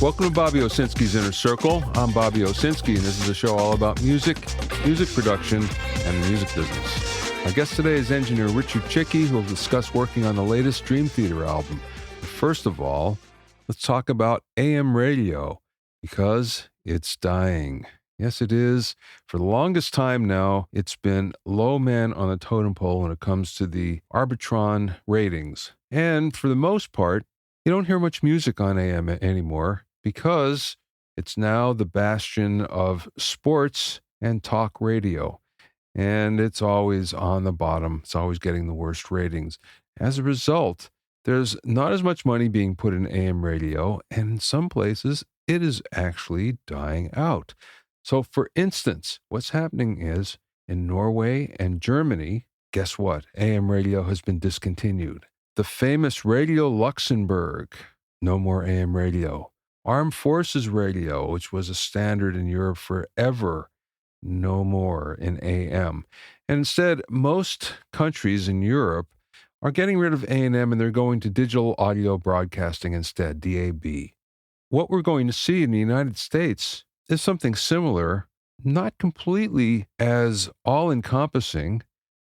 Welcome to Bobby Owsinski's Inner Circle. I'm Bobby Owsinski, and this is a show all about music, music production, and the music business. My guest today is engineer Richard Chycki, who will discuss working on the latest Dream Theater album. But first of all, let's talk about AM radio, because it's dying. Yes, it is. For the longest time now, it's been low man on the totem pole when it comes to the Arbitron ratings. And for the most part, you don't hear much music on AM anymore because it's now the bastion of sports and talk radio. And it's always on the bottom. It's always getting the worst ratings. As a result, there's not as much money being put in AM radio, and in some places, it is actually dying out. So, for instance, what's happening is in Norway and Germany, guess what? AM radio has been discontinued. The famous Radio Luxembourg, no more AM radio. Armed Forces Radio, which was a standard in Europe forever, no more in AM. And instead, most countries in Europe are getting rid of A&M and they're going to digital audio broadcasting instead, DAB. What we're going to see in the United States is something similar, not completely as all-encompassing,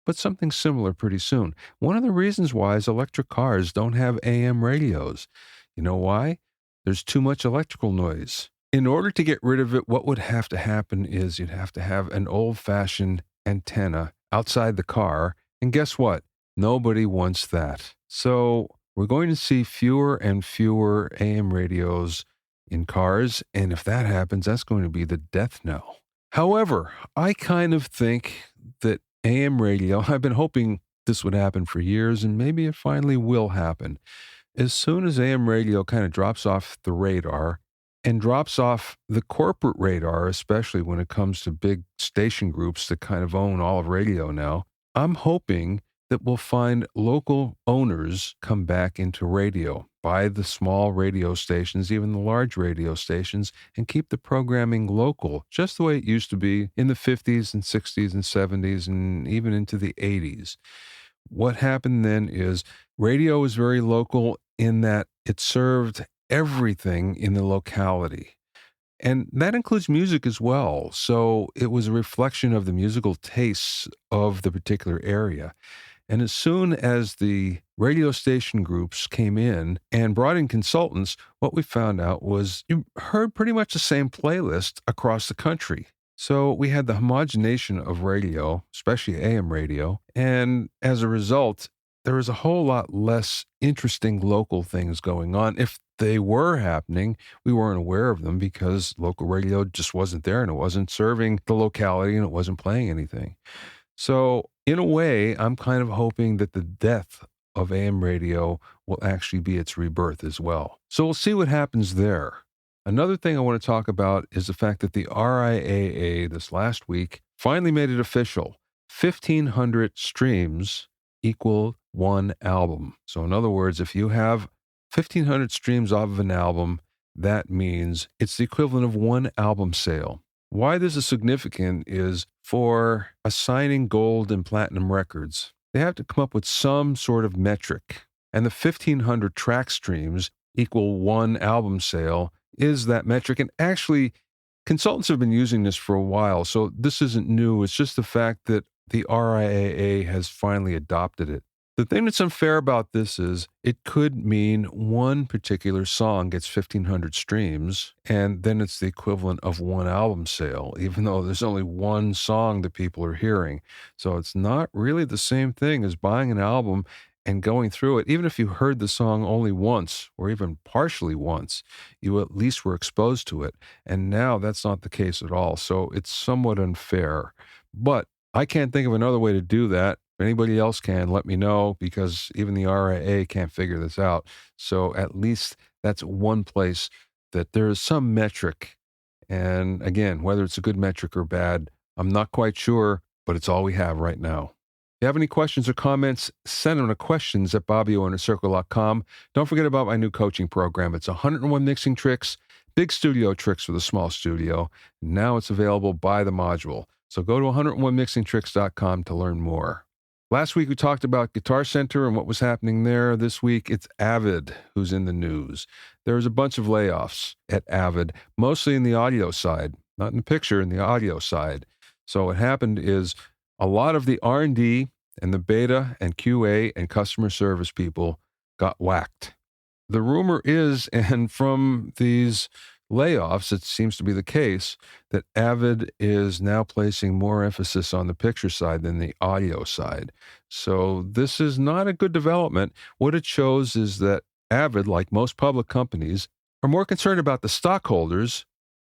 but something similar pretty soon. One of the reasons why is electric cars don't have AM radios. You know why? There's too much electrical noise. In order to get rid of it, what would have to happen is you'd have to have an old-fashioned antenna outside the car, and guess what? Nobody wants that. So we're going to see fewer and fewer AM radios in cars, and if that happens, that's going to be the death knell. However, I kind of think that AM radio, I've been hoping this would happen for years, and maybe it finally will happen. As soon as AM radio kind of drops off the radar and drops off the corporate radar, especially when it comes to big station groups that kind of own all of radio now, I'm hoping that we'll find local owners come back into radio, buy the small radio stations, even the large radio stations, and keep the programming local, just the way it used to be in the 50s and 60s and 70s and even into the 80s. What happened then is radio was very local in that it served everything in the locality. And that includes music as well. So it was a reflection of the musical tastes of the particular area. And as soon as the radio station groups came in and brought in consultants, what we found out was you heard pretty much the same playlist across the country. So we had the homogenation of radio, especially AM radio. And as a result, there was a whole lot less interesting local things going on. If they were happening, we weren't aware of them because local radio just wasn't there and it wasn't serving the locality and it wasn't playing anything. So in a way, I'm kind of hoping that the death of AM radio will actually be its rebirth as well. So we'll see what happens there. Another thing I want to talk about is the fact that the RIAA this last week finally made it official. 1,500 streams equal one album. So in other words, if you have 1,500 streams off of an album, that means it's the equivalent of one album sale. Why this is significant is for assigning gold and platinum records, they have to come up with some sort of metric. And the 1,500 track streams equal one album sale is that metric. And actually, consultants have been using this for a while, so this isn't new. It's just the fact that the RIAA has finally adopted it. The thing that's unfair about this is it could mean one particular song gets 1,500 streams, and then it's the equivalent of one album sale, even though there's only one song that people are hearing. So it's not really the same thing as buying an album and going through it. Even if you heard the song only once or even partially once, you at least were exposed to it. And now that's not the case at all. So it's somewhat unfair. But I can't think of another way to do that. If anybody else can, let me know, because even the RIAA can't figure this out. So at least that's one place that there is some metric. And again, whether it's a good metric or bad, I'm not quite sure, but it's all we have right now. If you have any questions or comments, send them to questions@bobbyoinnercircle.com. Don't forget about my new coaching program. It's 101 mixing tricks, big studio tricks with a small studio. Now it's available by the module. So go to 101mixingtricks.com to learn more. Last week we talked about Guitar Center and what was happening there. This week it's AVID who's in the news. There's a bunch of layoffs at AVID, mostly in the audio side, not in the picture, in the audio side. So what happened is a lot of the R&D and the beta and QA and customer service people got whacked. The rumor is, and from these layoffs, it seems to be the case, that AVID is now placing more emphasis on the picture side than the audio side. So this is not a good development. What it shows is that AVID, like most public companies, are more concerned about the stockholders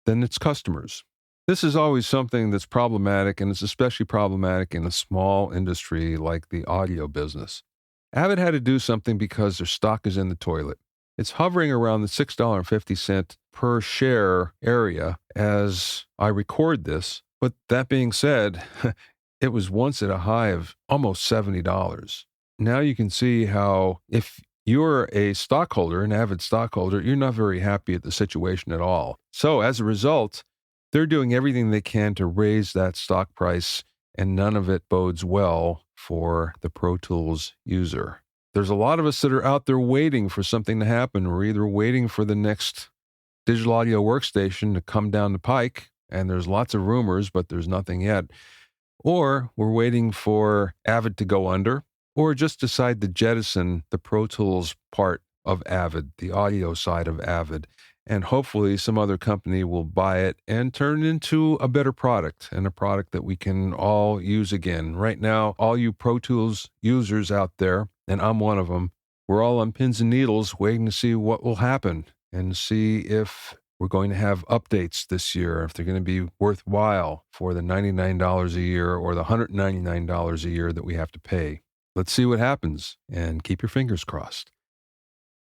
than its customers. This is always something that's problematic, and it's especially problematic in a small industry like the audio business. AVID had to do something because their stock is in the toilet. It's hovering around the $6.50 per share area as I record this. But that being said, it was once at a high of almost $70. Now you can see how if you're a stockholder, an AVID stockholder, you're not very happy at the situation at all. So as a result, they're doing everything they can to raise that stock price, and none of it bodes well for the Pro Tools user. There's a lot of us that are out there waiting for something to happen. We're either waiting for the next digital audio workstation to come down the pike, and there's lots of rumors, but there's nothing yet. Or we're waiting for AVID to go under, or just decide to jettison the Pro Tools part of AVID, the audio side of AVID, and hopefully some other company will buy it and turn it into a better product, and a product that we can all use again. Right now, all you Pro Tools users out there, and I'm one of them, we're all on pins and needles waiting to see what will happen and see if we're going to have updates this year, if they're going to be worthwhile for the $99 a year or the $199 a year that we have to pay. Let's see what happens, and keep your fingers crossed.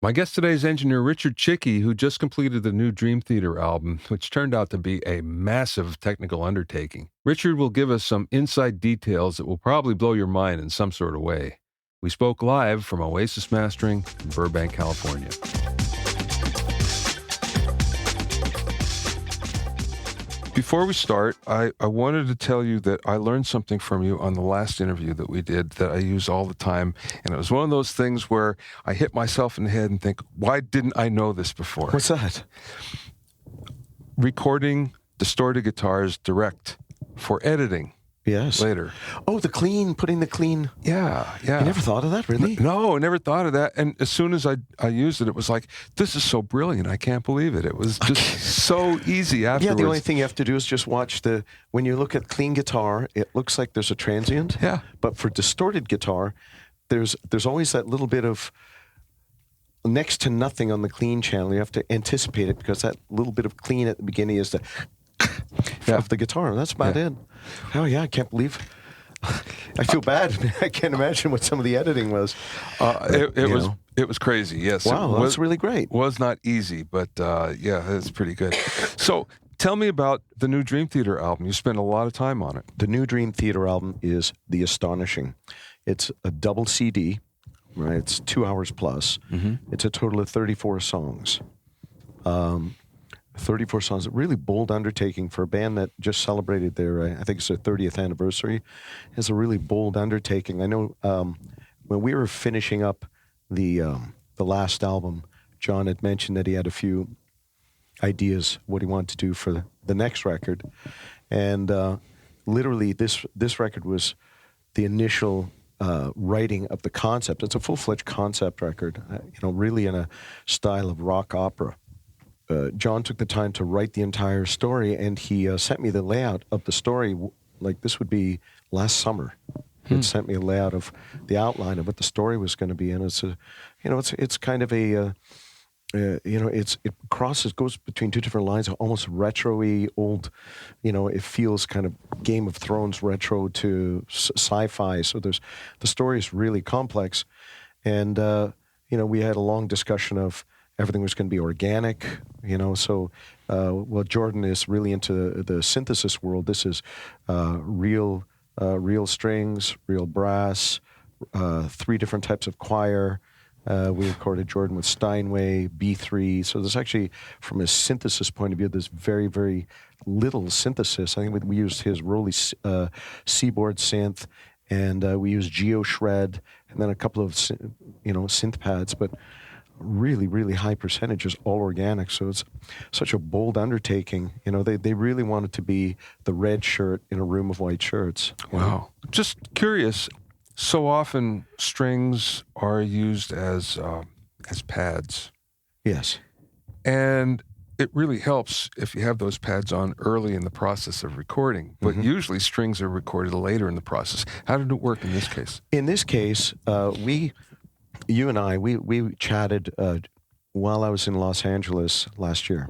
My guest today is engineer Richard Chycki, who just completed the new Dream Theater album, which turned out to be a massive technical undertaking. Richard will give us some inside details that will probably blow your mind in some sort of way. We spoke live from Oasis Mastering in Burbank, California. Before we start, I wanted to tell you that I learned something from you on the last interview that we did that I use all the time. And it was one of those things where I hit myself in the head and think, why didn't I know this before? What's that? Recording distorted guitars direct for editing. Yes. Later. Oh, putting the clean. Yeah. You never thought of that, really? No, I never thought of that. And as soon as I used it, it was like, this is so brilliant. I can't believe it. It was just so easy afterwards. Yeah, the only thing you have to do is just watch when you look at clean guitar, it looks like there's a transient. Yeah. But for distorted guitar, there's always that little bit of next to nothing on the clean channel. You have to anticipate it because that little bit of clean at the beginning is the of the guitar. That's about it. Oh, yeah, I can't believe. I feel bad. I can't imagine what some of the editing was. It was crazy. Yes. Wow, that's really great. Was not easy, but it's pretty good. So tell me about the new Dream Theater album. You spent a lot of time on it. The new Dream Theater album is The Astonishing. It's a double CD, right? It's 2 hours plus. Mm-hmm. It's a total of 34 songs. 34 songs, a really bold undertaking for a band that just celebrated their, I think it's their 30th anniversary. It's a really bold undertaking. I know when we were finishing up the last album, John had mentioned that he had a few ideas what he wanted to do for the next record. And literally this record was the initial writing of the concept. It's a full-fledged concept record, really in a style of rock opera. John took the time to write the entire story, and he sent me the layout of the story. Like this would be last summer. He sent me a layout of the outline of what the story was going to be, and it's kind of a, goes between two different lines, almost retro-y, old, it feels kind of Game of Thrones retro to sci-fi. So the story is really complex, and we had a long discussion of everything was going to be organic, so, Jordan is really into the synthesis world. This is real strings, real brass, 3 different types of choir. We recorded Jordan with Steinway, B3. So there's actually, from a synthesis point of view, there's very, very little synthesis. I think we used his Rolly Seaboard synth and we used GeoShred, and then a couple of synth pads, but really, really high percentages, all organic. So it's such a bold undertaking. They really wanted to be the red shirt in a room of white shirts. Wow. Just curious, so often strings are used as pads. Yes. And it really helps if you have those pads on early in the process of recording. But usually strings are recorded later in the process. How did it work in this case? In this case, you and I, we chatted while I was in Los Angeles last year.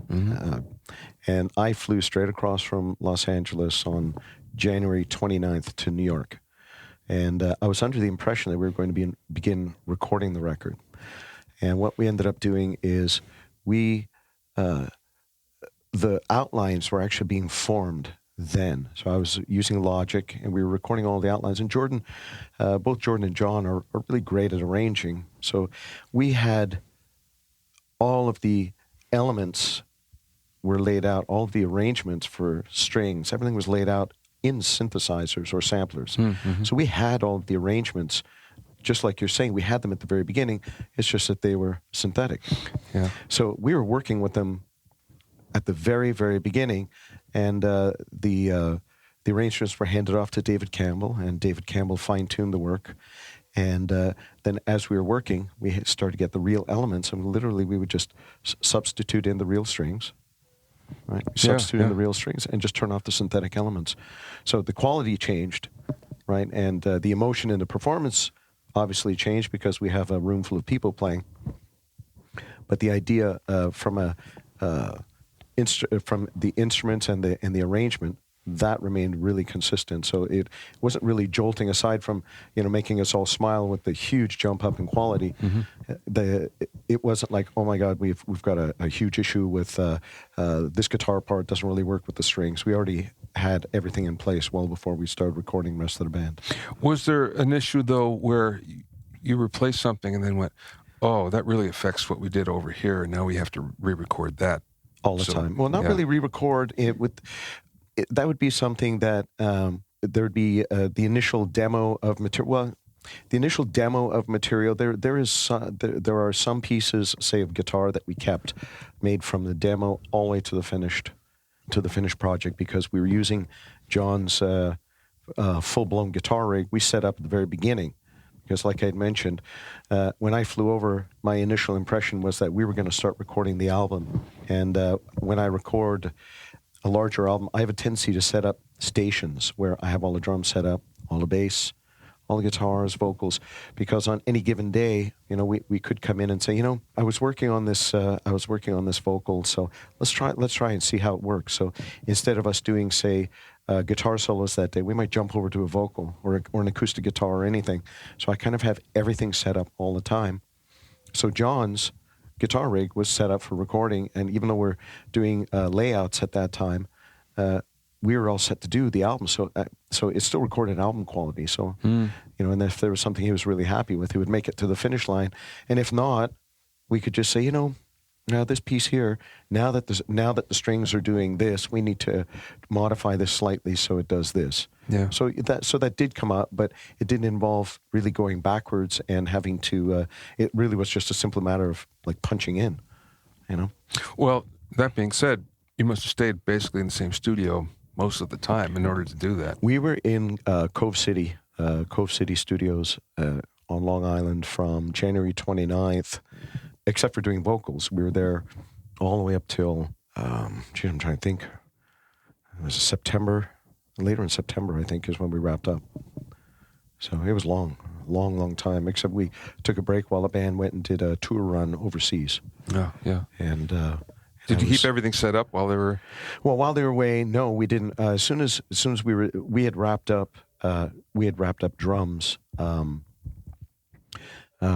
And I flew straight across from Los Angeles on January 29th to New York. And I was under the impression that we were going to begin recording the record. And what we ended up doing is the outlines were actually being formed then. So I was using Logic, and we were recording all the outlines. And both Jordan and John are really great at arranging. So we had all of the elements were laid out, all of the arrangements for strings. Everything was laid out in synthesizers or samplers. So we had all of the arrangements, just like you're saying, we had them at the very beginning. It's just that they were synthetic. Yeah. So we were working with them at the very, very beginning, and the arrangements were handed off to David Campbell, and David Campbell fine-tuned the work. And then as we were working, we started to get the real elements, and literally we would just substitute in the real strings, right? Substitute in the real strings and just turn off the synthetic elements. So the quality changed, right? And the emotion in the performance obviously changed because we have a room full of people playing. But the idea from the instruments and the arrangement, that remained really consistent. So it wasn't really jolting, aside from making us all smile with the huge jump up in quality. It wasn't like, oh my God, we've got a huge issue with this guitar part doesn't really work with the strings. We already had everything in place well before we started recording the rest of the band. Was there an issue though where you replaced something and then went, oh, that really affects what we did over here, and now we have to re-record that? All the time. Well, not really re-record it with. That would be something that there would be the initial demo of material. Well, the initial demo of material. There are some pieces, say, of guitar that we kept, made from the demo all the way to the finished project, because we were using John's full-blown guitar rig we set up at the very beginning. Because like I had mentioned, when I flew over, my initial impression was that we were going to start recording the album. And when I record a larger album, I have a tendency to set up stations where I have all the drums set up, all the bass, all the guitars, vocals, because on any given day, we could come in and say, I was working on this vocal, so let's try and see how it works. So instead of us doing, say, guitar solos that day, we might jump over to a vocal or an acoustic guitar or anything. So I kind of have everything set up all the time. So John's guitar rig was set up for recording, and even though we're doing layouts at that time, we were all set to do the album. So it's still recorded album quality. So and if there was something he was really happy with, he would make it to the finish line. And if not, we could just say, now this piece here, now that the strings are doing this, we need to modify this slightly so it does this. Yeah. So that did come up, but it didn't involve really going backwards and having to. It really was just a simple matter of like punching in, Well, that being said, you must have stayed basically in the same studio most of the time in order to do that. We were in Cove City Studios on Long Island from January 29th. Except for doing vocals. We were there all the way up till, I'm trying to think. It was September, later in September, I think, is when we wrapped up. So it was long time, except we took a break while the band went and did a tour run overseas. Yeah. And did you keep everything set up while they were? Well, while they were away, no, we didn't. As soon as we had wrapped up drums.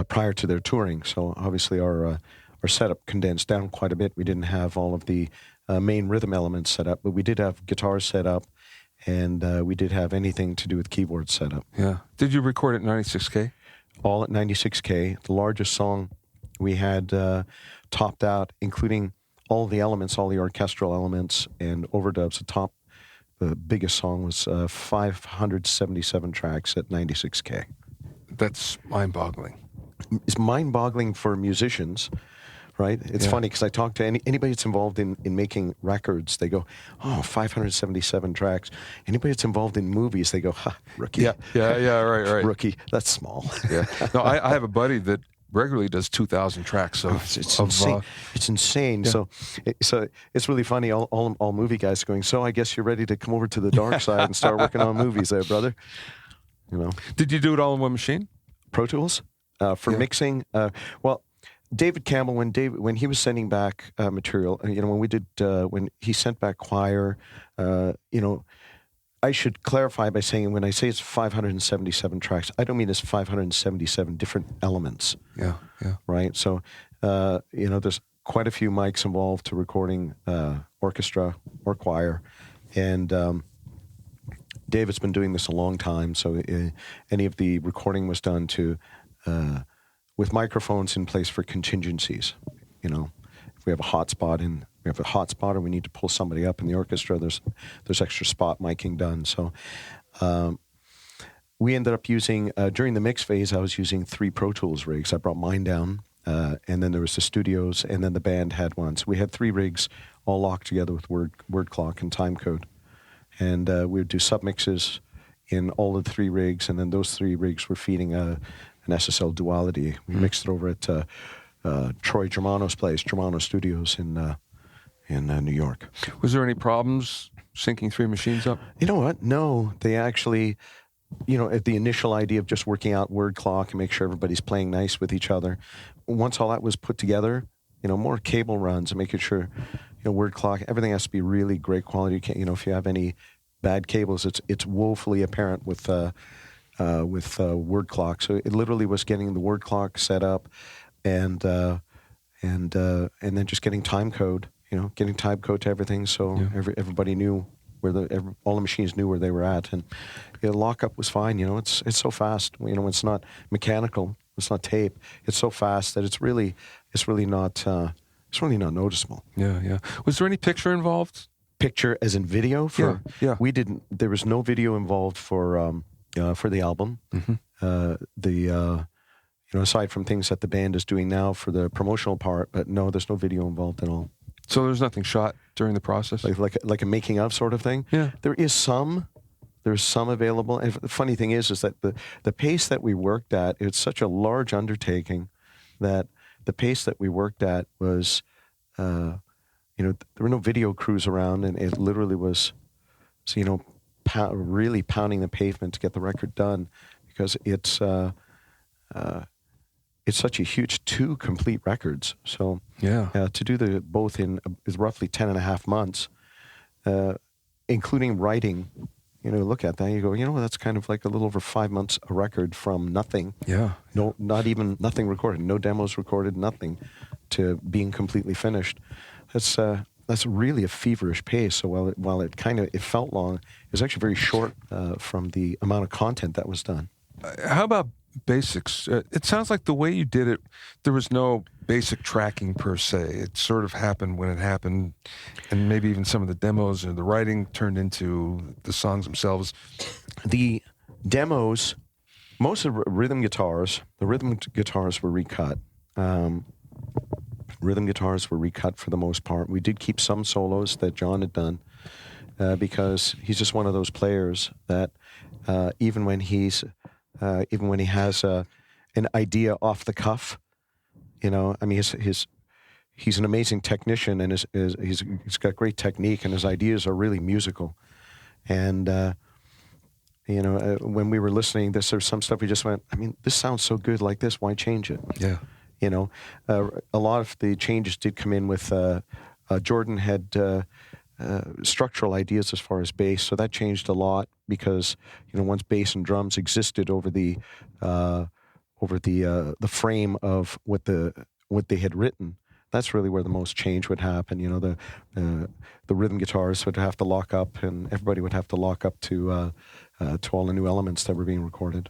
Prior to their touring, so obviously our setup condensed down quite a bit. We didn't have all of the main rhythm elements set up, but we did have guitars set up, and we did have anything to do with keyboards set up. Yeah. Did you record at 96K? All at 96K. The largest song we had topped out, including all the elements, all the orchestral elements and overdubs. the biggest song was 577 tracks at 96K. That's mind-boggling. It's mind-boggling for musicians, right? It's funny because I talk to anybody that's involved in making records. They go, oh, 577 tracks. Anybody that's involved in movies, they go, ha, rookie. Yeah, right. Rookie, that's small. Yeah. No, I have a buddy that regularly does 2,000 tracks of. It's insane. It's insane. Yeah. So it's really funny. All movie guys are going, so I guess you're ready to come over to the dark side and start working on movies there, brother. You know. Did you do it all in one machine? Pro Tools for mixing. Well, David Campbell, when he was sending back material, when he sent back Choir, I should clarify by saying when I say it's 577 tracks, I don't mean it's 577 different elements. Yeah. Right. So, there's quite a few mics involved to recording orchestra or choir, and David's been doing this a long time. So any of the recording was done with microphones in place for contingencies. If we have a hotspot or we need to pull somebody up in the orchestra, there's extra spot miking done. So we ended up using, during the mix phase, I was using 3 Pro Tools rigs. I brought mine down, and then there was the studios, and then the band had one. So we had 3 rigs all locked together with word clock and time code. And we would do submixes in all of the 3 rigs, and then those 3 rigs were feeding an SSL duality. We mixed it over at Troy Germano's place, Germano Studios in New York. Was there any problems syncing 3 machines up? You know what? No, they actually, at the initial idea of just working out word clock and make sure everybody's playing nice with each other, once all that was put together, more cable runs and making sure, word clock, everything has to be really great quality. You can't, if you have any bad cables, it's woefully apparent with word clock. So it literally was getting the word clock set up, and then just getting time code. Getting time code to everything, so everybody knew where all the machines knew where they were at, and lockup was fine. It's so fast. It's not mechanical. It's not tape. It's so fast that it's really not noticeable. Yeah. Was there any picture involved? Picture as in video? Yeah. We didn't. There was no video involved for the album. Mm-hmm. Aside from things that the band is doing now for the promotional part, but no, there's no video involved at all. So there's nothing shot during the process? Like a making of sort of thing? Yeah. There's some available. And the funny thing is that the pace that we worked at, it's such a large undertaking that the pace that we worked at was, there were no video crews around, and it literally was, really pounding the pavement to get the record done, because it's such a huge 2 complete records. So to do both in is roughly 10 and a half months, including writing. Look at that, you go, that's kind of like a little over 5 months a record from nothing. Yeah. No, not even nothing recorded, no demos recorded, nothing, to being completely finished. That's really a feverish pace. So while it felt long, it was actually very short from the amount of content that was done. How about basics? It sounds like the way you did it, there was no basic tracking per se. It sort of happened when it happened, and maybe even some of the demos or the writing turned into the songs themselves. The demos, most of the rhythm guitars were recut. Rhythm guitars were recut for the most part. We did keep some solos that John had done, because he's just one of those players that even when he has an idea off the cuff, he's an amazing technician, and he's got great technique, and his ideas are really musical. And when we were listening, there's some stuff we just went, this sounds so good like this, why change it? Yeah. A lot of the changes did come in with Jordan had structural ideas as far as bass, so that changed a lot, because once bass and drums existed over the frame of what they had written, that's really where the most change would happen. The rhythm guitars would have to lock up, and everybody would have to lock up to all the new elements that were being recorded.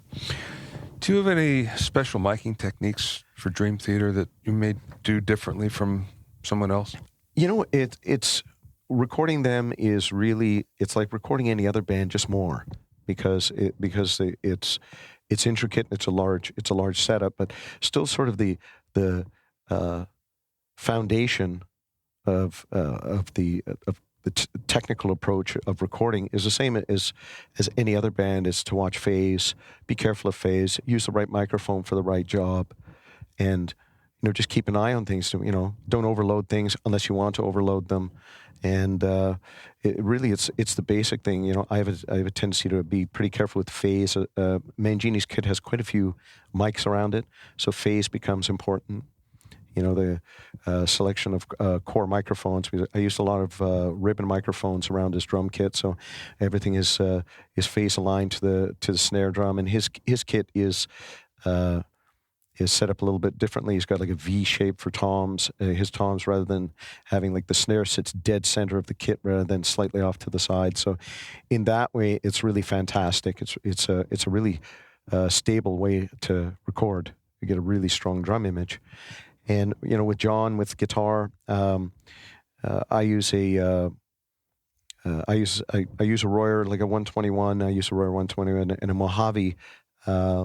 Do you have any special miking techniques for Dream Theater that you may do differently from someone else? It's recording them is really, it's like recording any other band, just more, because it's intricate. It's a large setup, but still sort of the foundation of the technical approach of recording is the same as any other band. Is to watch phase, be careful of phase, use the right microphone for the right job, and just keep an eye on things. Don't overload things unless you want to overload them. And it's the basic thing. I have a tendency to be pretty careful with phase. Mangini's kit has quite a few mics around it, so phase becomes important. The selection of core microphones. I used a lot of ribbon microphones around his drum kit, so everything is phase aligned to the snare drum. And his kit is set up a little bit differently. He's got like a V shape for toms. His toms, rather than having like the snare sits dead center of the kit rather than slightly off to the side. So in that way, it's really fantastic. It's a really stable way to record. You get a really strong drum image. And with John, with guitar, I use a Royer, like a 121. I use a Royer 121 and a Mojave MA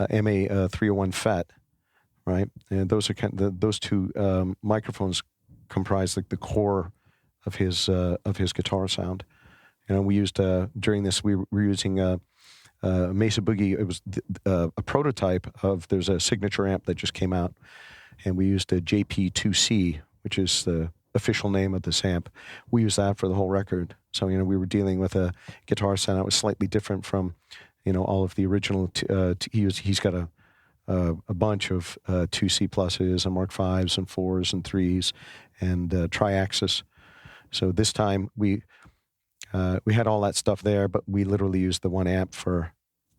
301 FET, right? And those are those two microphones comprise like the core of his guitar sound. We used during this we were using Mesa Boogie. It was a prototype of. There's a signature amp that just came out. And we used a JP2C, which is the official name of this amp. We used that for the whole record. So, we were dealing with a guitar sound that was slightly different from, all of the original. He's got a bunch of 2C pluses and Mark 5s and 4s and 3s and tri-axis. So this time we had all that stuff there, but we literally used the one amp for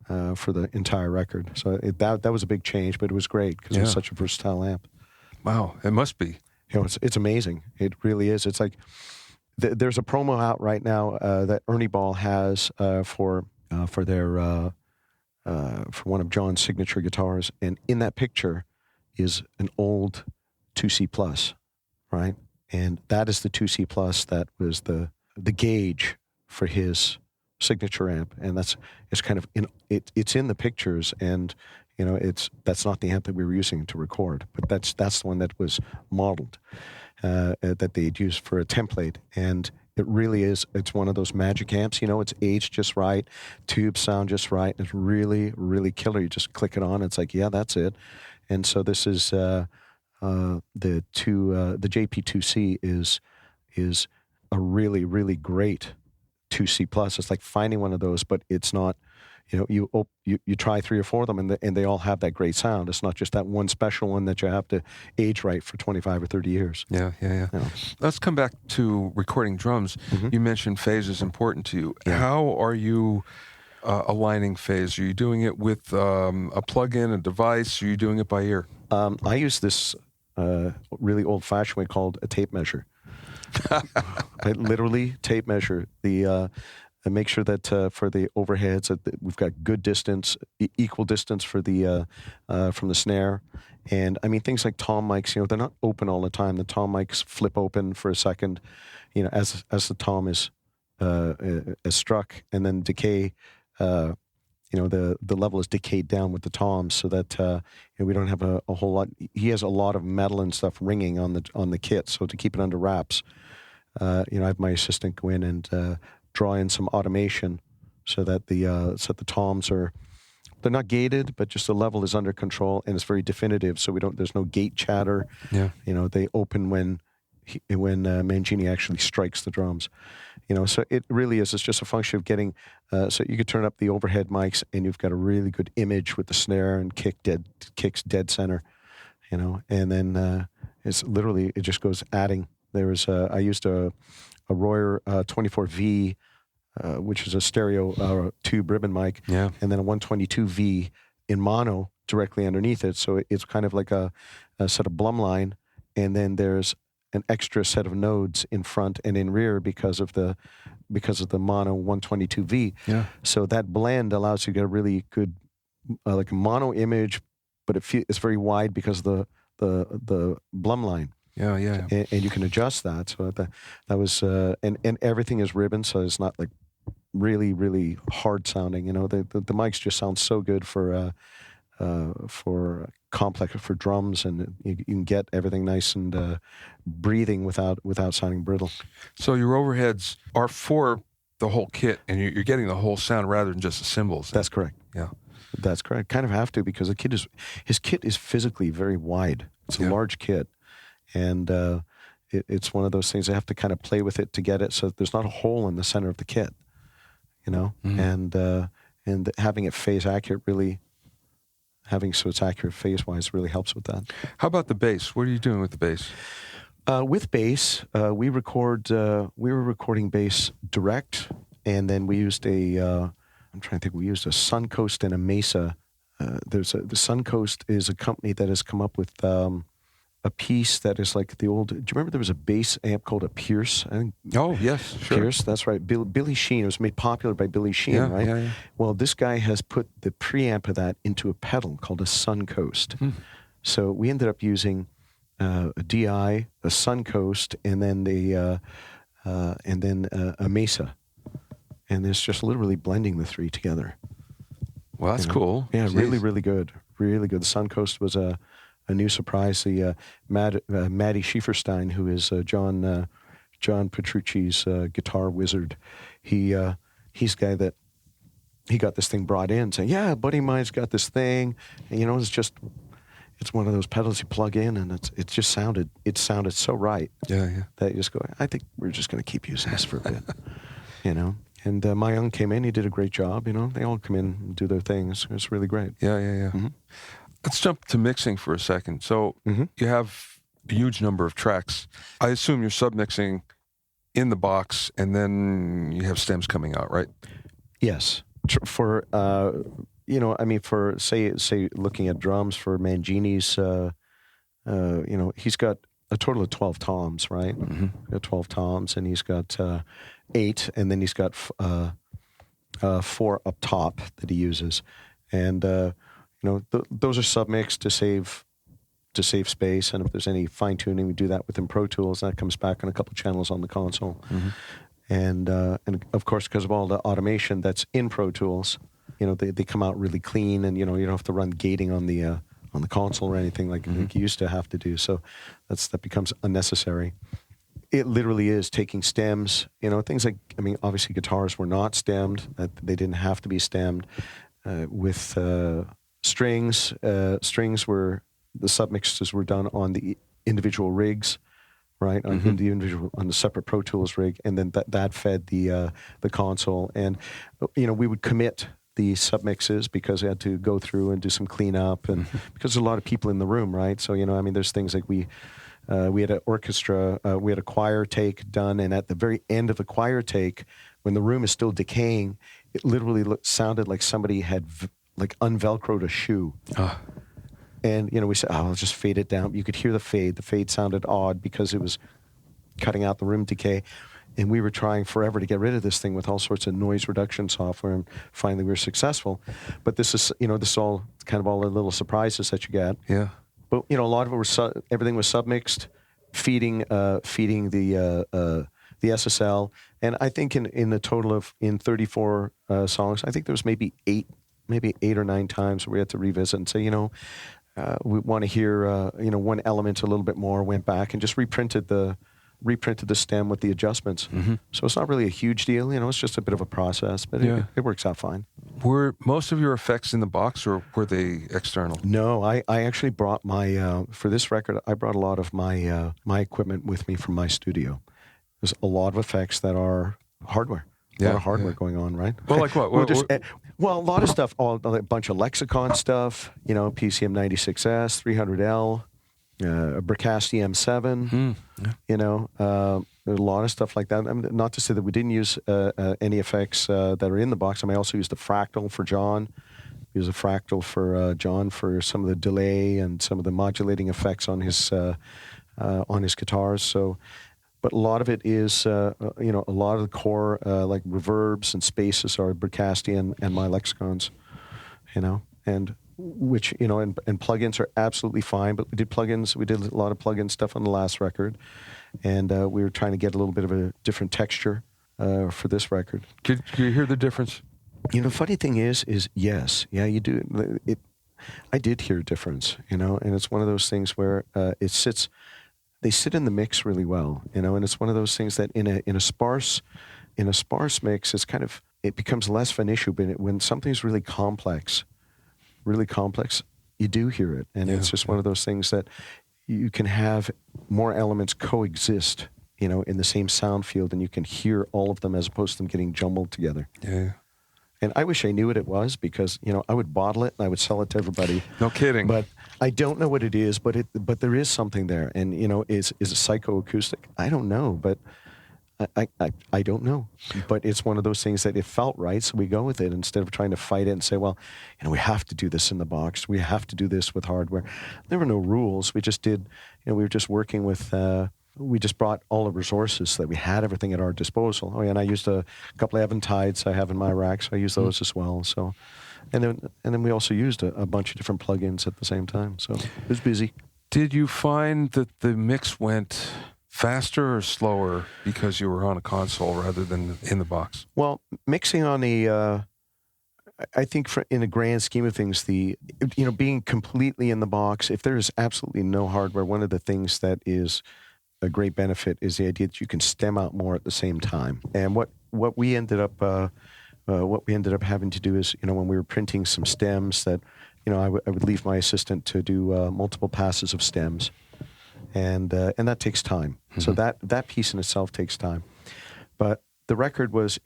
the entire record. So that was a big change, but it was great because it was such a versatile amp. Wow, it must be. It's amazing. It really is. It's like there's a promo out right now that Ernie Ball has for their for one of John's signature guitars, and in that picture is an old 2C plus, right? And that is the 2C plus that was the gauge for his signature amp, and it's kind of it's in the pictures, and that's not the amp that we were using to record, but that's the one that was modeled that they'd used for a template. And it really is, it's one of those magic amps. It's aged just right, tubes sound just right, and it's really, really killer. You just click it on, it's like, yeah, that's it. And so this is the JP2C is a really, really great 2C plus. It's like finding one of those, but it's not. You try 3 or 4 of them, and they all have that great sound. It's not just that one special one that you have to age right for 25 or 30 years. Yeah. Let's come back to recording drums. Mm-hmm. You mentioned phase is important to you. Yeah. How are you aligning phase? Are you doing it with a plug-in, a device? Are you doing it by ear? I use this really old-fashioned way called a tape measure. I literally tape measure and make sure that for the overheads that we've got good distance, equal distance for the from the snare. And I mean things like tom mics, they're not open all the time. The tom mics flip open for a second, as the tom is struck, and then decay. The level is decayed down with the toms, so that we don't have a whole lot. He has a lot of metal and stuff ringing on the kit, so to keep it under wraps, I have my assistant go in and draw in some automation so that the toms they're not gated, but just the level is under control and it's very definitive. So there's no gate chatter. Yeah. They open when Mangini actually strikes the drums. So it really is. It's just a function of getting. So you could turn up the overhead mics, and you've got a really good image with the snare and kicks dead center. And then it's literally, it just goes adding. I used a Royer 24V, which is a stereo tube ribbon mic, and then a 122V in mono directly underneath it. So it's kind of like a set of Blum line, and then there's an extra set of nodes in front and in rear because of the mono 122V. Yeah. So that blend allows you to get a really good like a mono image, but it's very wide because of the Blum line. Yeah. and you can adjust that. So that was and everything is ribbon, so it's not like really, really hard sounding. You know, the mics just sound so good for complex, for drums, and you can get everything nice and breathing without sounding brittle. So your overheads are for the whole kit, and you're getting the whole sound rather than just the cymbals. That's correct. Yeah. That's correct. Kind of have to, because his kit is physically very wide. It's a large kit, and it's one of those things I have to kind of play with it to get it so that there's not a hole in the center of the kit, you know, and having it phase accurate really. Having so it's accurate phase-wise really helps with that. How about the bass? What are you doing with the bass? With bass, we were recording bass direct, and then we used I'm trying to think, we used a Suncoast and a Mesa. The Suncoast is a company that has come up with a piece that is like the old. Do you remember there was a bass amp called a Pierce? I think. Oh yes, sure. Pierce, that's right. Billy Sheehan. It was made popular by Billy Sheehan, right? Yeah. Well, this guy has put the preamp of that into a pedal called a Suncoast. So we ended up using a DI, a Suncoast, and then a Mesa, and it's just literally blending the three together. Well, that's cool. Yeah, Jeez. really good. Really good. The Suncoast was a new surprise. The Matty Schieferstein, who is John Petrucci's guitar wizard, he's the guy that he got this thing brought in, saying, "Yeah, a buddy of mine's got this thing, and, you know, it's one of those pedals you plug in, and it sounded so right." Yeah. That you just go, I think we're just going to keep using this for a bit, you know. And Myung came in, he did a great job. You know, they all come in and do their things. It's really great. Yeah. Mm-hmm. Let's jump to mixing for a second. So you have a huge number of tracks. I assume you're submixing in the box, and then you have stems coming out, right? Yes. For you know, I mean, for say looking at drums for Mangini's, you know, he's got a total of 12 toms, right? Mm-hmm. 12 toms, and he's got 8, and then he's got 4 up top that he uses, and you know, those are submixed to save space, and if there's any fine tuning, we do that within Pro Tools. That comes back on a couple channels on the console, and of course, because of all the automation that's in Pro Tools, you know, they come out really clean, and you know, you don't have to run gating on the console or anything like you used to have to do. So that becomes unnecessary. It literally is taking stems, you know, things like, I mean, obviously guitars were not stemmed; they didn't have to be stemmed. With strings were, the submixes were done on the individual rigs, right? On the separate Pro Tools rig, and then that fed the console. And you know, we would commit the submixes because we had to go through and do some cleanup, and because there's a lot of people in the room, right? So, you know, I mean, there's things like we had an orchestra, we had a choir take done, and at the very end of the choir take, when the room is still decaying, it literally sounded like somebody had like unvelcroed a shoe. And, you know, we said, I'll just fade it down. You could hear the fade. The fade sounded odd because it was cutting out the room decay. And we were trying forever to get rid of this thing with all sorts of noise reduction software, and finally we were successful. But this is, you know, this is all kind of all the little surprises that you get. Yeah. But, you know, a lot of it was, everything was submixed, feeding the SSL. And I think in the total of, in 34 songs, I think there was maybe 8 or 9 times where we had to revisit and say, you know, we want to hear, you know, one element a little bit more, went back and just reprinted the stem with the adjustments. So it's not really a huge deal, you know, it's just a bit of a process, but it works out fine. Were most of your effects in the box, or were they external? No, I actually brought my, for this record, I brought a lot of my equipment with me from my studio. There's a lot of effects that are hardware. A lot of hardware going on, right? Well, like what? Well, a lot of stuff, a bunch of Lexicon stuff, you know, PCM 96S, 300L, a Bricasti M7, you know, there's a lot of stuff like that. I mean, not to say that we didn't use any effects that are in the box. I mean, I also used the Fractal for John. Use a Fractal for John for some of the delay and some of the modulating effects on his guitars. So, but a lot of it is, you know, a lot of the core, like reverbs and spaces are Bricasti and my Lexicons, you know. And which, you know, and plugins are absolutely fine, but we did plugins. We did a lot of plugin stuff on the last record, and we were trying to get a little bit of a different texture for this record. Could you hear the difference? You know, the funny thing is yes, yeah, you do. I did hear a difference, you know, and it's one of those things where they sit in the mix really well, you know, and it's one of those things that in a sparse mix, it becomes less of an issue, but when something's really complex, you do hear it, and it's just one of those things that you can have more elements coexist, you know, in the same sound field, and you can hear all of them as opposed to them getting jumbled together. Yeah. And I wish I knew what it was, because, you know, I would bottle it and I would sell it to everybody. No kidding. But I don't know what it is, but there is something there. And, you know, is it psychoacoustic? I don't know, but I don't know. But it's one of those things that it felt right, so we go with it instead of trying to fight it and say, well, you know, we have to do this in the box. We have to do this with hardware. There were no rules. We just did, you know, we were just working with... we just brought all the resources so that we had everything at our disposal. Oh, yeah, and I used a couple of Eventides I have in my rack, so I use those as well. So, and then we also used a bunch of different plugins at the same time. So it was busy. Did you find that the mix went faster or slower because you were on a console rather than in the box? Well, mixing on I think in the grand scheme of things, being completely in the box, if there is absolutely no hardware, one of the things that is a great benefit is the idea that you can stem out more at the same time. And what we ended up having to do is, you know, when we were printing some stems, that, you know, I would leave my assistant to do multiple passes of stems, and that takes time. Mm-hmm. So that piece in itself takes time. But the record was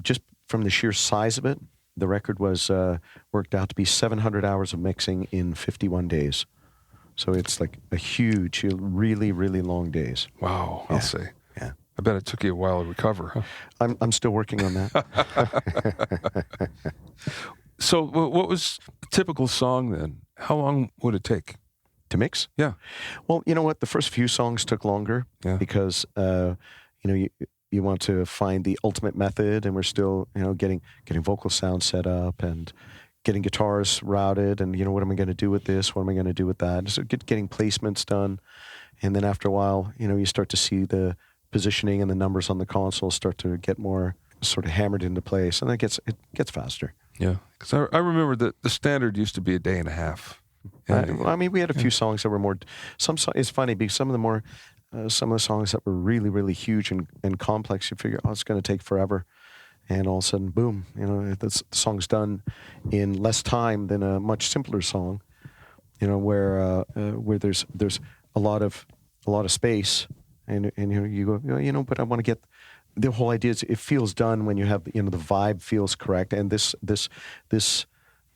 just from the sheer size of it. The record was worked out to be 700 hours of mixing in 51 days. So it's like a huge, really, really long days. Wow, yeah. I'll say. Yeah. I bet it took you a while to recover, huh? I'm still working on that. So what was a typical song then? How long would it take? To mix? Yeah. Well, you know what? The first few songs took longer because, you know, you want to find the ultimate method, and we're still, you know, getting vocal sound set up and getting guitars routed, and, you know, what am I going to do with this? What am I going to do with that? So getting placements done. And then after a while, you know, you start to see the positioning and the numbers on the console start to get more sort of hammered into place, and it gets faster. Yeah, because I remember that the standard used to be a day and a half. I mean, we had a few songs that were more. It's funny because some of the songs that were really, really huge and complex, you figure, oh, it's going to take forever. And all of a sudden, boom, you know, the song's done in less time than a much simpler song, you know, where there's a lot of space, and you know, you go, you know, but I want to get the whole idea is it feels done when you have, you know, the vibe feels correct, and this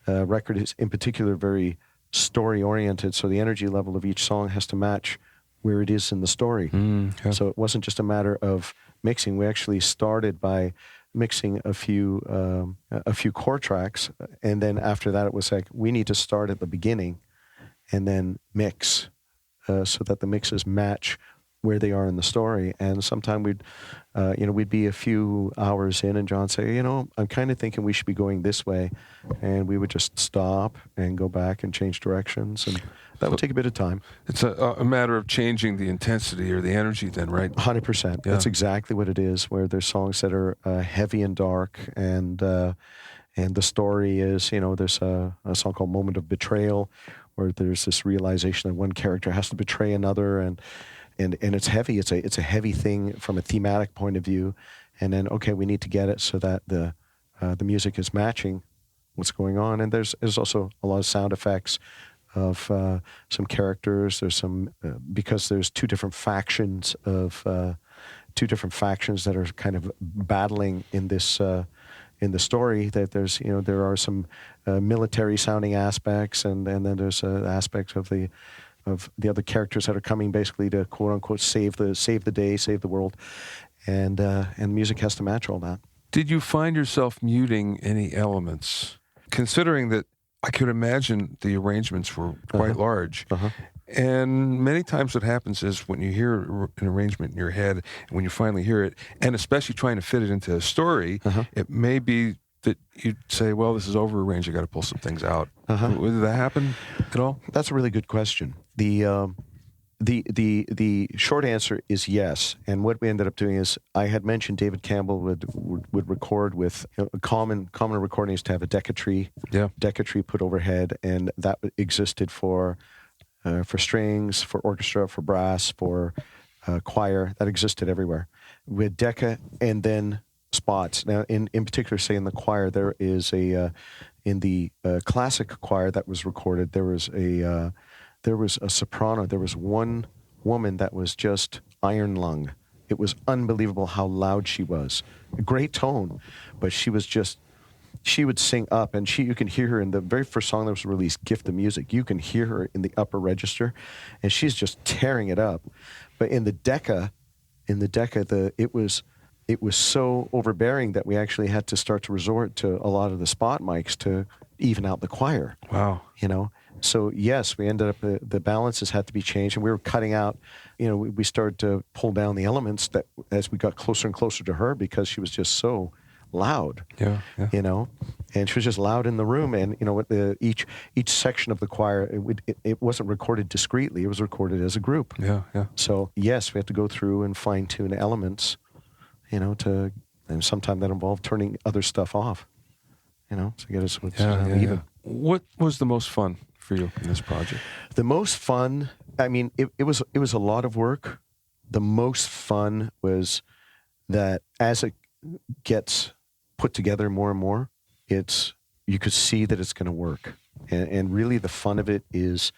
record is in particular very story oriented, so the energy level of each song has to match where it is in the story. Yeah. So it wasn't just a matter of mixing. We actually started by mixing a few core tracks, and then after that it was like we need to start at the beginning and then mix so that the mixes match where they are in the story. And sometime we'd be a few hours in, and John say, you know, I'm kind of thinking we should be going this way, and we would just stop and go back and change directions, and that would take a bit of time. It's a matter of changing the intensity or the energy then, right? 100%. Yeah. That's exactly what it is, where there's songs that are heavy and dark, and the story is, you know, there's a song called Moment of Betrayal, where there's this realization that one character has to betray another, and it's heavy. It's a heavy thing from a thematic point of view, and then, okay, we need to get it so that the music is matching what's going on. And there's also a lot of sound effects of some characters. There's some because there's two different factions that are kind of battling in this in the story. That there's, you know, there are some military sounding aspects, and then there's aspects of the other characters that are coming basically to quote unquote save the day, save the world, and music has to match all that. Did you find yourself muting any elements, considering that I could imagine the arrangements were quite large? And many times what happens is when you hear an arrangement in your head, and when you finally hear it, and especially trying to fit it into a story, it may be that you'd say, well, this is overarranged, I got to pull some things out. Did that happen at all? That's a really good question. The short answer is yes. And what we ended up doing is, I had mentioned David Campbell would record with a common recording is to have a Decca tree put overhead, and that existed for strings, for orchestra, for brass, for choir. That existed everywhere. We had Decca and then spots. Now, in particular, say in the choir, there is in the classic choir that was recorded, there was a soprano. There was one woman that was just iron lung. It was unbelievable how loud she was. A great tone, but she would sing up, and you can hear her in the very first song that was released, Gift of Music. You can hear her in the upper register, and she's just tearing it up. But in the Decca, it was so overbearing that we actually had to start to resort to a lot of the spot mics to even out the choir. Wow. So yes, we ended up, the balances had to be changed, and we were cutting out, we started to pull down the elements that as we got closer and closer to her, because she was just so loud. Yeah. And she was just loud in the room, and each section of the choir, it wasn't recorded discreetly, it was recorded as a group. Yeah. So yes, we had to go through and fine tune elements, and sometimes that involved turning other stuff off, to get us even. Yeah. What was the most fun for you in this project? The most fun, it was a lot of work. The most fun was that as it gets put together more and more, you could see that it's going to work. And really the fun of it is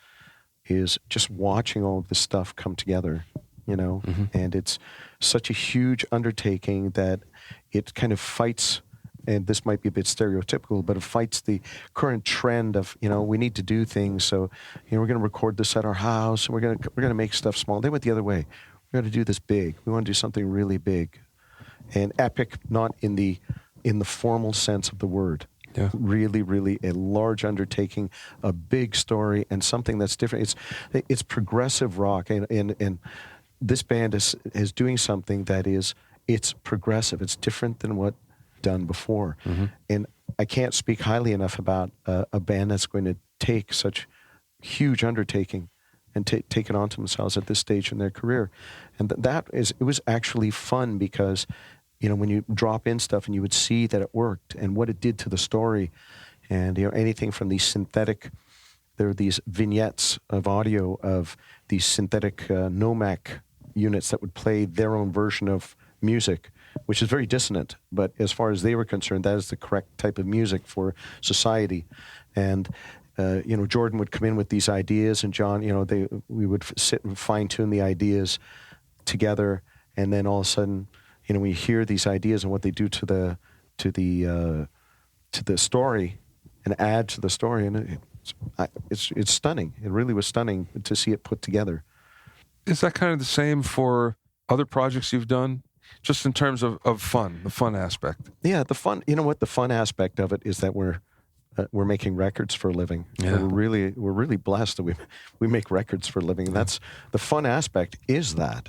just watching all of this stuff come together, and it's such a huge undertaking that it kind of fights, and this might be a bit stereotypical, but it fights the current trend of, we need to do things. So, we're going to record this at our house, and we're going to make stuff small. They went the other way. We're going to do this big. We want to do something really big and epic, not in the formal sense of the word. Yeah. Really, really a large undertaking, a big story, and something that's different. It's progressive rock, and this band is doing something that it's progressive. It's different than what done before. And I can't speak highly enough about a band that's going to take such huge undertaking and take it onto themselves at this stage in their career. And it was actually fun, because when you drop in stuff and you would see that it worked and what it did to the story, and anything from these synthetic, there are these vignettes of audio of these synthetic Nomec units that would play their own version of music, which is very dissonant, but as far as they were concerned, that is the correct type of music for society. And Jordan would come in with these ideas, and John, we would sit and fine tune the ideas together, and then all of a sudden, we hear these ideas and what they do to the story, and add to the story, and it's stunning. It really was stunning to see it put together. Is that kind of the same for other projects you've done, just in terms of fun, the fun aspect? Yeah, the fun. The fun aspect of it is that we're making records for a living. Yeah. We're really blessed that we make records for a living. And that's the fun aspect. Is that,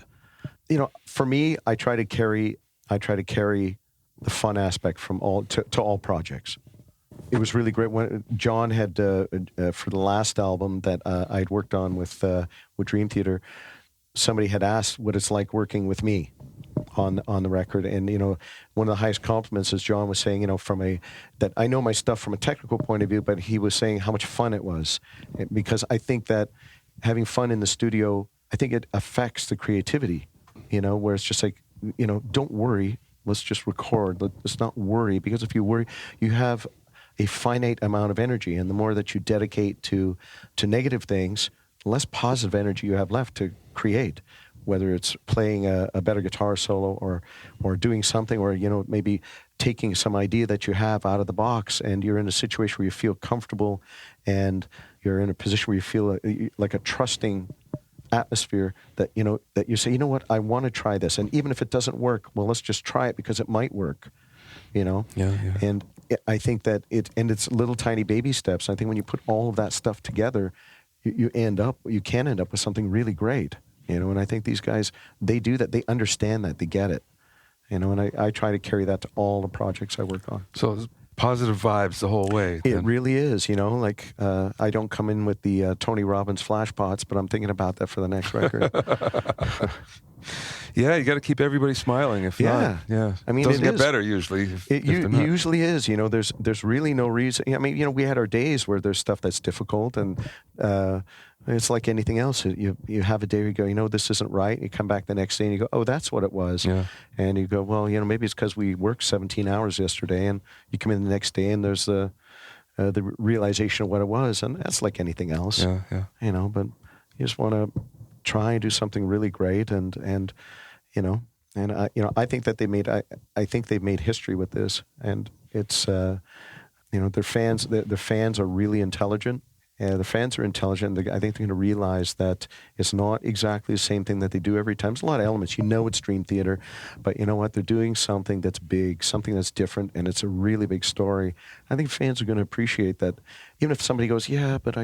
for me, I try to carry the fun aspect from all to all projects. It was really great when John had for the last album that I'd worked on with Dream Theater. Somebody had asked what it's like working with me on the record, and one of the highest compliments, as John was saying, that I know my stuff from a technical point of view, but he was saying how much fun it was, because I think that having fun in the studio, I think it affects the creativity, where it's just like, don't worry, let's just record, let's not worry, because if you worry, you have a finite amount of energy, and the more that you dedicate to negative things, the less positive energy you have left to create, whether it's playing a better guitar solo or doing something, or maybe taking some idea that you have out of the box, and you're in a situation where you feel comfortable, and you're in a position where you feel like a trusting atmosphere, that that you say, what, I want to try this, and even if it doesn't work, well, let's just try it because it might work. Yeah. And I think that it's little tiny baby steps. I think when you put all of that stuff together, you can end up with something really great. And I think these guys, they do that. They understand that. They get it. And I try to carry that to all the projects I work on. So positive vibes the whole way. It really is, like I don't come in with the Tony Robbins flash pots, but I'm thinking about that for the next record. Yeah, you got to keep everybody smiling. If not, I mean, it doesn't it get is. better usually. It usually is. There's really no reason. I mean, we had our days where there's stuff that's difficult, and it's like anything else. You have a day where you go, this isn't right. You come back the next day and you go, oh, that's what it was. Yeah. And you go, well, maybe it's because we worked 17 hours yesterday, and you come in the next day and there's the realization of what it was, and that's like anything else. Yeah. But you just want to try and do something really great, and I think that I think they've made history with this, and it's their fans are really intelligent. The fans are intelligent. I think they're going to realize that it's not exactly the same thing that they do every time. There's a lot of elements. It's Dream Theater, but you know what? They're doing something that's big, something that's different, and it's a really big story. I think fans are going to appreciate that. Even if somebody goes, yeah, but I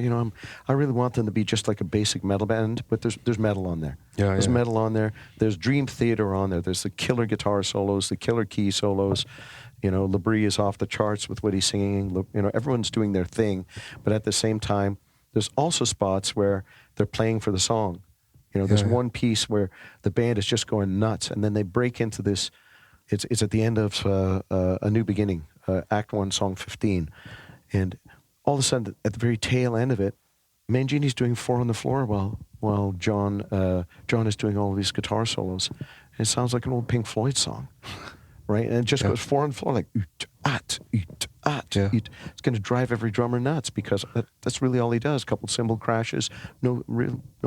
really want them to be just like a basic metal band, but there's metal on there. There's metal on there. There's Dream Theater on there. There's the killer guitar solos, the killer key solos. Labrie is off the charts with what he's singing. Everyone's doing their thing, but at the same time, there's also spots where they're playing for the song. There's one piece where the band is just going nuts, and then they break into this. It's at the end of A New Beginning, Act 1, Song 15, and all of a sudden, at the very tail end of it, Mangini's doing 4 on the Floor while John is doing all of these guitar solos. And it sounds like an old Pink Floyd song. Right, and it just goes 4 on the floor like oot-at, oot-at. It's going to drive every drummer nuts because that's really all he does. A couple cymbal crashes, no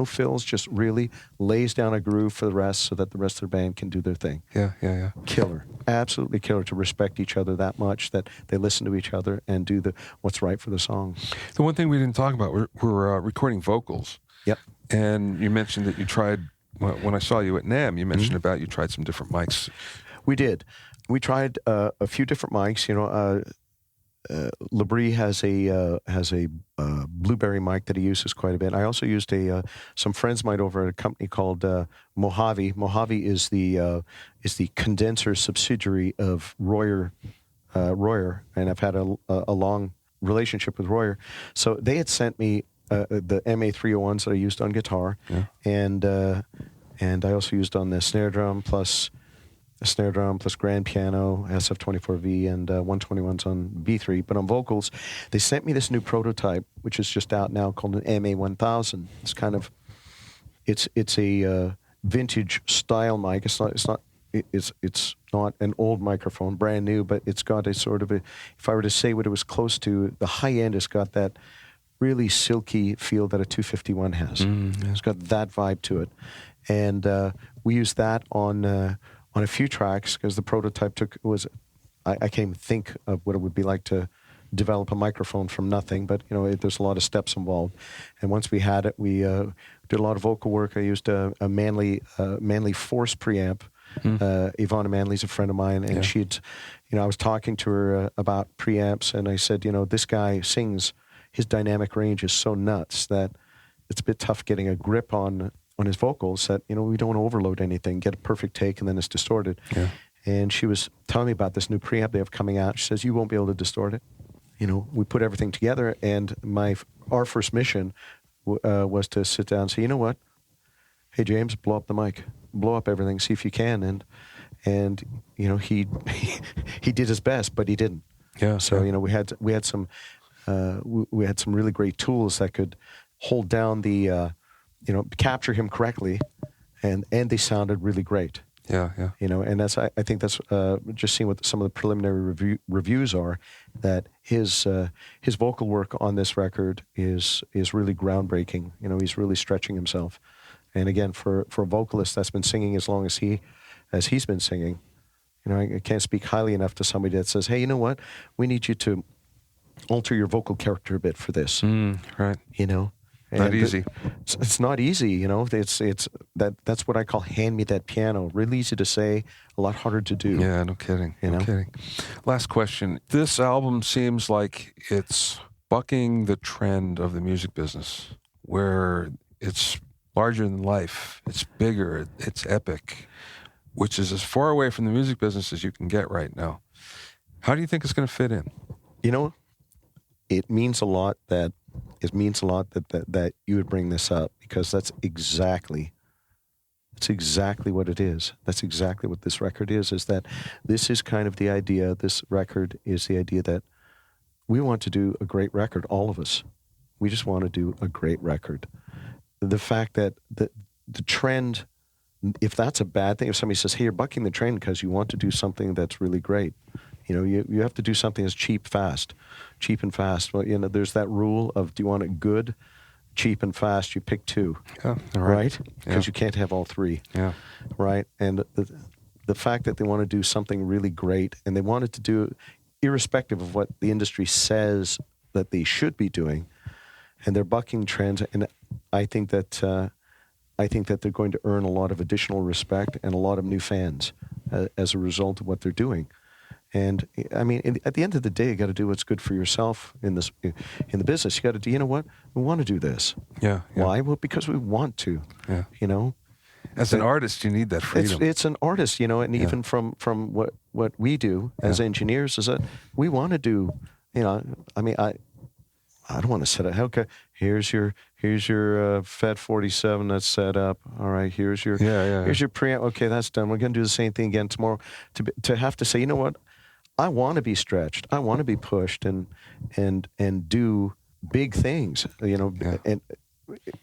fills, just really lays down a groove for the rest so that the rest of the band can do their thing. Yeah. Killer, absolutely killer to respect each other that much that they listen to each other and do what's right for the song. The one thing we didn't talk about, we're recording vocals. Yep. And you mentioned that you tried, when I saw you at NAMM, you mentioned about you tried some different mics. We did. We tried a few different mics. Labrie has a Blueberry mic that he uses quite a bit. I also used some friends of mine over at a company called Mojave. Mojave is the condenser subsidiary of Royer, and I've had a long relationship with Royer. So they had sent me the MA301s that I used on guitar, and I also used on the snare drum plus grand piano, SF24V, and 121s on B3. But on vocals, they sent me this new prototype, which is just out now, called an MA1000. It's a vintage style mic. It's not an old microphone, brand new, but it's got a sort of if I were to say what it was close to, the high end has got that really silky feel that a 251 has. It's got that vibe to it, and we used that on a few tracks because the prototype I can't even think of what it would be like to develop a microphone from nothing, but there's a lot of steps involved. And once we had it, we did a lot of vocal work. I used a Manley Force preamp. Ivana Manley's a friend of mine, and she'd, I was talking to her about preamps, and I said, this guy sings, his dynamic range is so nuts that it's a bit tough getting a grip on his vocals that, we don't want to overload anything, get a perfect take, and then it's distorted. Yeah. And she was telling me about this new preamp they have coming out. She says, you won't be able to distort it. We put everything together, and our first mission was to sit down and say, you know what? Hey, James, blow up the mic. Blow up everything, see if you can. And he did his best, but he didn't. Yeah. So, we had some really great tools that could hold down the capture him correctly, and they sounded really great. Yeah. And I think that's just seeing what some of the preliminary reviews are, that his vocal work on this record is really groundbreaking. He's really stretching himself, and again, for a vocalist that's been singing as long as he's been singing, I can't speak highly enough to somebody that says, hey, you know what, we need you to alter your vocal character a bit for this. Right. Not easy. It's not easy, It's that's what I call hand me that piano. Really easy to say, a lot harder to do. Yeah, no kidding. No kidding. Last question. This album seems like it's bucking the trend of the music business, where it's larger than life, it's bigger, it's epic, which is as far away from the music business as you can get right now. How do you think it's going to fit in? You know, it means a lot that that you would bring this up, because that's exactly what it is. That's exactly what this record is that this is kind of the idea. This record is the idea that we want to do a great record, all of us. We just want to do a great record. The fact that the trend, if that's a bad thing, if somebody says, hey, you're bucking the trend because you want to do something that's really great, you have to do something that's cheap and fast. Well, there's that rule of, do you want it good, cheap, and fast? You pick two, right? Because you can't have all three, right? And the fact that they want to do something really great, and they wanted to do it irrespective of what the industry says that they should be doing, and they're bucking trends, and I think that they're going to earn a lot of additional respect and a lot of new fans as a result of what they're doing. And I mean, at the end of the day, you got to do what's good for yourself in the business. You got to do, you know what? We want to do this. Yeah. Why? Well, because we want to. Yeah. As an artist, you need that freedom. It's an artist, and even from what we do as engineers is that we want to do. I mean, I don't want to set it. Okay, here's your FET 47 that's set up. All right, here's your preamp. Okay, that's done. We're going to do the same thing again tomorrow. To have to say, you know what? I want to be stretched. I want to be pushed and do big things. And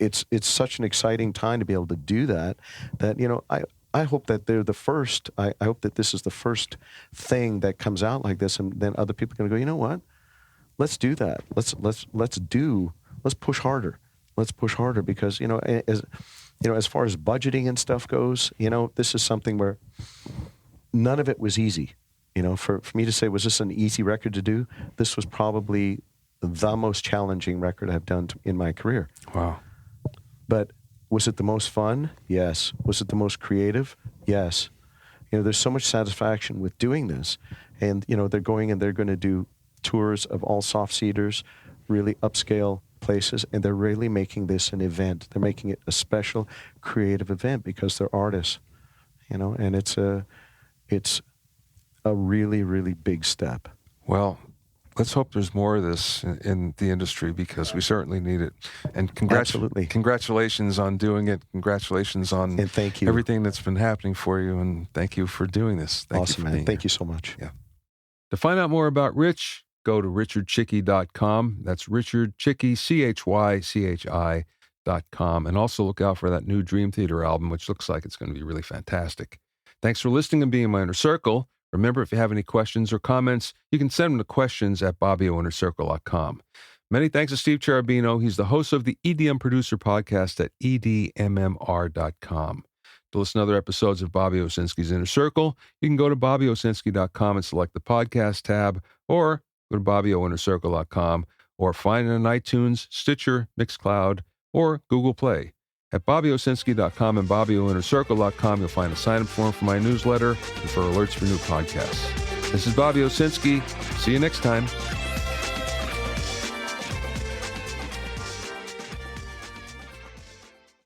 it's such an exciting time to be able to do that. I hope that they're the first. I hope that this is the first thing that comes out like this, and then other people are going to go, you know what? Let's do that. Let's push harder. Let's push harder, because as far as budgeting and stuff goes, this is something where none of it was easy. For me to say, was this an easy record to do? This was probably the most challenging record I've done in my career. Wow. But was it the most fun? Yes. Was it the most creative? Yes. There's so much satisfaction with doing this, and they're going to do tours of all soft seaters, really upscale places, and they're really making this an event. They're making it a special, creative event because they're artists, and it's a really, really big step. Well, let's hope there's more of this in the industry, because we certainly need it. And Absolutely. Congratulations on doing it. Congratulations on and thank you. Everything that's been happening for you, and thank you for doing this. Awesome, man. Thank you so much. Yeah. To find out more about Rich, go to richardchycki.com. That's Richard Chycki, CHYCHI.com. And also look out for that new Dream Theater album, which looks like it's going to be really fantastic. Thanks for listening and being in my inner circle. Remember, if you have any questions or comments, you can send them to questions@bobbyinnercircle.com. Many thanks to Steve Cherubino. He's the host of the EDM Producer Podcast at edmmr.com. To listen to other episodes of Bobby Owsinski's Inner Circle, you can go to bobbyowsinski.com and select the podcast tab, or go to bobbyowinnercircle.com, or find it on iTunes, Stitcher, Mixcloud, or Google Play. At bobbyowsinski.com and bobbyowinnercircle.com, you'll find a sign-up form for my newsletter and for alerts for new podcasts. This is Bobby Owsinski. See you next time.